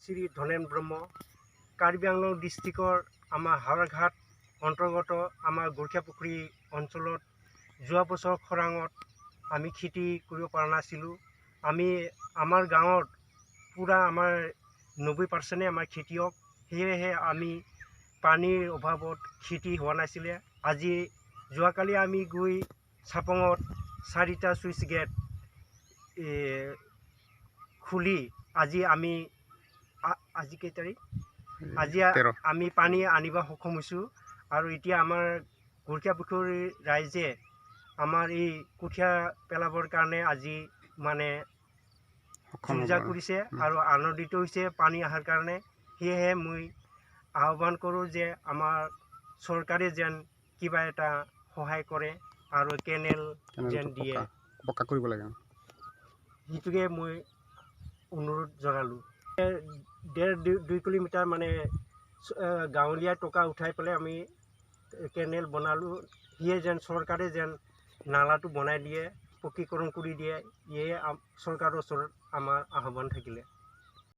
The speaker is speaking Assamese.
শ্ৰী ধনেন ব্ৰহ্ম কাৰ্বি আংলং ডিষ্ট্ৰিক্টৰ আমাৰ হাৱাৰঘাট অন্তৰ্গত আমাৰ গৰখীয়াপুখুৰী অঞ্চলত যোৱা বছৰ খৰাঙত আমি খেতি কৰিব পৰা নাছিলোঁ। আমাৰ গাঁৱত পূৰা আমাৰ 90% আমাৰ খেতিয়ক, সেয়েহে আমি পানীৰ অভাৱত খেতি হোৱা নাছিলে। আজি যোৱাকালি আমি গৈ চাপঙত 4টা চুইচ গেট খুলি আজি কেই তাৰিখ? আজি আমি পানী আনিব সক্ষম হৈছোঁ। আৰু এতিয়া আমাৰ গৰখীয়াপুখুৰীৰ ৰাইজে আমাৰ এই কঠীয়া পেলাবৰ কাৰণে আজি মানে যো-জা কৰিছে আৰু আনন্দিত হৈছে পানী অহাৰ কাৰণে। সেয়েহে মই আহ্বান কৰোঁ যে আমাৰ চৰকাৰে যেন কিবা এটা সহায় কৰে আৰু কেনেল যেন দিয়ে, পক্কা কৰিব লাগে, সেইটোকে মই অনুৰোধ জনালোঁ। 1.5-2 কিলোমিটাৰ মানে গাঁৱলীয়া টকা উঠাই পেলাই আমি কেনেল বনালোঁ। সেয়ে যেন চৰকাৰে যেন নালাটো বনাই দিয়ে, পকীকৰণ কৰি দিয়ে, ইয়ে চৰকাৰৰ ওচৰত আমাৰ আহ্বান থাকিলে।